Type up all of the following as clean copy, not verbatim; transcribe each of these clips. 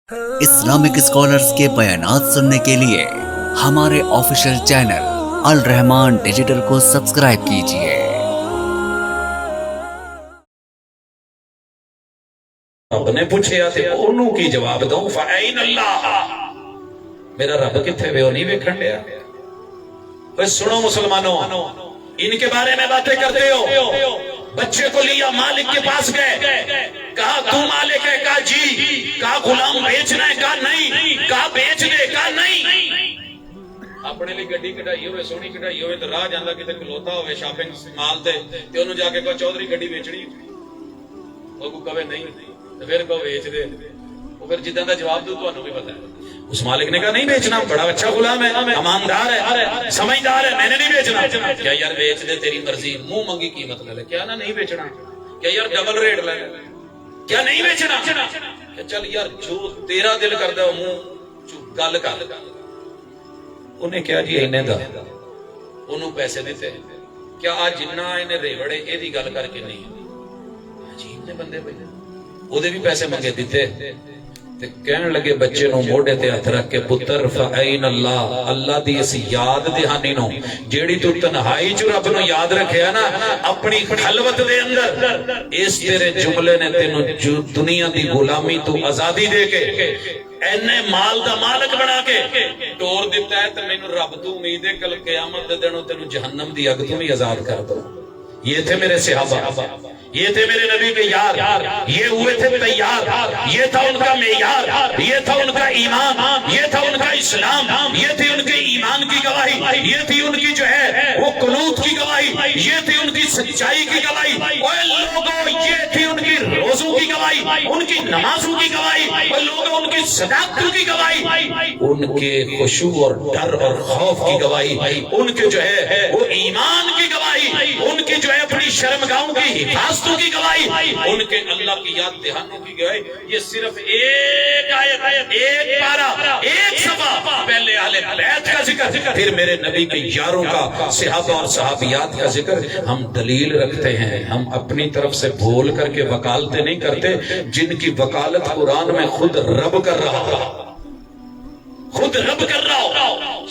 Islamic scholars के बयानात सुनने के लिए हमारे ऑफिशियल चैनल अल रहमान डिजिटल को सब्सक्राइब कीजिए। आपने पूछया ते ओनू की जवाब दूं फ़अैन अल्लाह, मेरा रब किथे वे नहीं वेखण दिया। ओए सुनो मुसलमानों, इनके बारे में बातें करते हो। बच्चे को लिया मालिक के पास गए, कहा तू मालिक है, कहा जी, कहा गुलाम बेचना है, कहा नहीं, कहा बेच दे, कहा नहीं। अपने लिए गड्डी कढ़ाई होवे, सोहनी कढ़ाई होवे ते राह जांदा किते खलोता होवे शॉपिंग माल ते ओनू जाके कहो चौधरी गड्डी बेचनी, ओ को कहे नहीं ते फिर कहो बेच दे। वो फिर जिद्दां दा जवाब दूं तुहानू भी पता है। उस मालिक ने कहा नहीं बेचना, बड़ा अच्छा गुलाम है, ईमानदार है, समझदार है, मैंने नहीं बेचना। क्या यार बेच दे, तेरी मर्जी, मुंह मंगी कीमत ले ले। क्या ना नहीं बेचना, क्या यार डबल रेट ले ले, क्या नहीं बेचना, क्या चल यार जो तेरा दिल करदा मुंह गल कर। उन्हें क्या जी इन्ने दा ओनू पैसे दिते, क्या आज जिन्ना इन्हें रेवड़े एदी गल करके नहीं। अजीब ने बंदे भाई, ओदे भी पैसे मंगे दिते ते कहन लगे बच्चे नो मोढे ते हथ रख के पुत्र फ़अैन अल्लाह, अल्लाह दी इस याद दहानी नो जेड़ी तू तन्हाई च रब नो याद रखिया ना अपनी खलवत दे अंदर, इस तेरे जुमले ने तेनू दुनिया दी गुलामी तू आजादी दे के एने माल दा मालिक बना के टोर दिता है। ते मैनू रब तू उम्मीद है कल क़यामत दे दिन तेनू जहन्नम दी अग तू भी आजाद कर दो। ये थे मेरे सहाबा, ये थे मेरे नबी के यार, ये हुए थे तैयार, ये था उनका मेयार, ये था उनका ईमान, ये था उनका इस्लाम, ये थी उनके ईमान की गवाही, ये थी उनकी जो है वो कुनूत की गवाही, ये थी उनकी सच्चाई की गवाही। ओए लोगों, ये थी उनकी रोजों की गवाही, उनकी नमाजों की गवाही, ओए लोगों उनकी सदाकतों की गवाही, उनके खुशू और डर और खौफ की गवाही, उनके जो है वो ईमान की गवाही, उनके जो है अपनी शर्मगाहों की हिफाजतों की गवाही, उनके अल्लाह की याद दहानों की गवाही। ये सिर्फ एक आयत, एक पारा, एक सफा पहले अहले बैत का जिक्र, फिर मेरे नबी के यारों का, सहाबा और सहाबियात का जिक्र। हम दलील रखते हैं, हम अपनी तरफ से बोल करके वकालतें नहीं करते, जिनकी वकालत कुरान में खुद रब कर रहा हो, खुद रब कर रहा हो।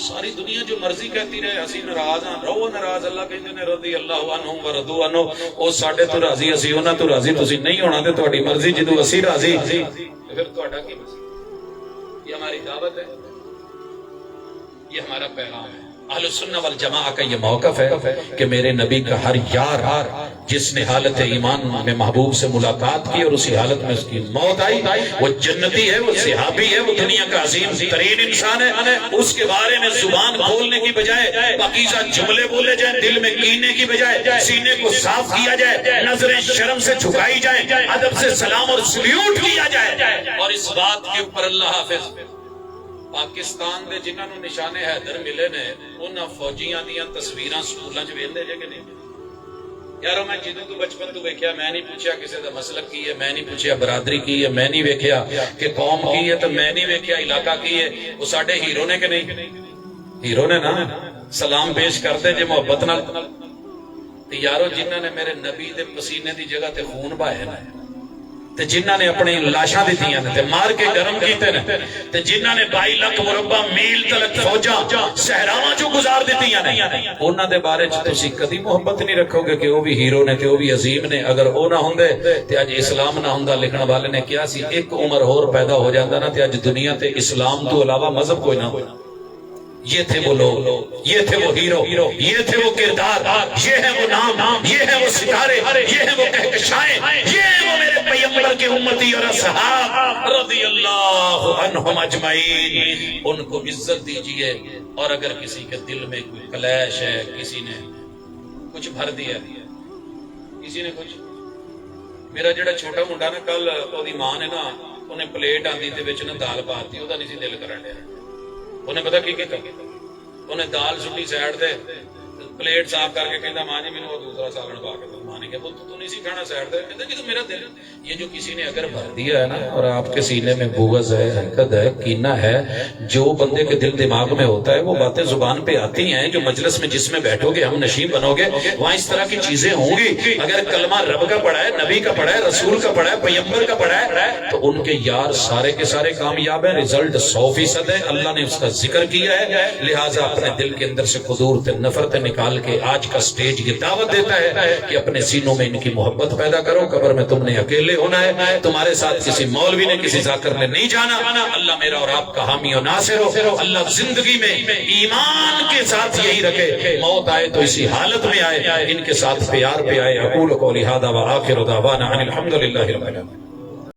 सारी दुनिया जो मर्जी कहती रहे असी नाराज हां, रहो नाराज, अल्लाह कहते ने रदी अल्लाह अन्हुम व रदू अन्हु, ओ साडे तो राजी असी उन्हां तो राजी, तुसी नहीं होना ते तुहाडी मर्जी, जदों असी राजी फिर तुहाडा की मर्जी। ये हमारी दावत है, ये हमारा पैगाम है। अहले सुन्नत वल जमाअह का ये मौक़िफ़ है कि मेरे नबी का हर यार जिसने हालत ईमान में महबूब से मुलाकात की और उसी हालत में उसकी मौत आई, वो जन्नती है, वो सहाबी है, वो दुनिया का अजीम तरीन इंसान है। उसके बारे में जुबान खोलने की बजाय पाकीज़ा जुमले बोले जाए, दिल में कीने की बजाय सीने को साफ किया जाए, नजरें शर्म से झुकाई जाए, अदब से सलाम और सल्यूट किया जाए। और इस बात के ऊपर अल्लाह हाफिज पाकिस्तान दे जिन्हां नूं निशाने हैदर मिले ने उन्हां फौजियां दीयां तस्वीरां स्कूलां च वेंदे जे कि नहीं। यारो मैं जिदों तू बचपन तू वेख्या, मैं नहीं पूछया किसी दा मसलक की है, मैं नहीं पूछया बरादरी की है, मैं नहीं वेख्या कि कौम की है, तो मैं नहीं वेख्या इलाका की है। वो साडे हीरो ने कि नहीं? हीरो ने ना, सलाम पेश करते जे मोहब्बत नाल। ते यारो जिन्हां ने मेरे नबी दे पसीने दी जगह ते खून बहाया ना, ते जिन्हां ने अपनी लाशां दित्तियां ने ते मार के गरम कीते ने, ते जिन्हां ने 22 लाख मुरब्बा मील तक फौजां सहरावां चों गुजार दित्तियां ने, उन्हां दे बारे च तुसीं कदी मोहब्बत नहीं रखोगे कि वो भी हीरो ने ते वो भी अजीम ने। अगर वो ना हुंदे ते अज इस्लाम ना हुंदा। लिखण वाले ने कहा सी एक उम्र होर पैदा हो जांदा ना ते अज दुनिया ते इस्लाम तो अलावा मजहब कोई ना होता। ये थे वो लोग, ये थे वो हीरो, ये थे वो किरदार, ये है वो नाम, ये है वो सितारे, ये है वो कहकशाएं, ये है वो मेरे पैगंबर के उम्मती और असहाब रज़ियल्लाहु अन्हुम अजमईन। उनको इज्जत दीजिए। और अगर किसी के दिल में कोई क्लैश है, किसी ने कुछ भर दिया, किसी ने कुछ, मेरा जेड़ा छोटा मुंडा ना कल ओदी मां ने ना उन्हें प्लेट आंदी ते विच ना दाल पाती, ओदा नहीं सी दिल करन दिया। उन्हें पता की कीता, उन्हें दाल सुट्टी साइड ते پلیٹ صاف کر کے کہتا ماں جی میں وہ دوسرا سالن پا کے ماں نے کہا وہ تو نہیں سی کھانا سائڈ دے کہتا جی تو میرا دل یہ جو کسی نے اگر بھر دیا ہے نا اور آپ کے سینے میں بغض ہے حقد ہے کینہ ہے جو بندے کے دل دماغ میں ہوتا ہے وہ باتیں زبان پہ آتی ہیں جو مجلس میں جس میں بیٹھو گے ہم نشین بنو گے وہاں اس طرح کی چیزیں ہوں گی اگر کلمہ رب کا پڑھا ہے نبی کا پڑھا ہے رسول کا پڑھا ہے پیغمبر کا پڑھا ہے تو ان کے یار سارے کے سارے کامیاب ہیں رزلٹ 100% ہے اللہ نے اس کا ذکر کیا ہے لہٰذا اپنے دل کے اندر سے قدورت نفرت نکال کے آج کا سٹیج یہ دعوت دیتا ہے کہ اپنے سینوں میں ان کی محبت پیدا کرو قبر میں تم نے اکیلے ہونا ہے تمہارے ساتھ کسی مولوی نے کسی ذاکر نے نہیں جانا اللہ میرا اور آپ کا حامی و ناصر ہو اللہ زندگی میں ایمان کے ساتھ یہی رکھے موت آئے تو اسی حالت میں آئے ان کے ساتھ پیار پہ آئے اقول قولی ھذا وآخر دعوانا ان الحمد للہ رب العالمین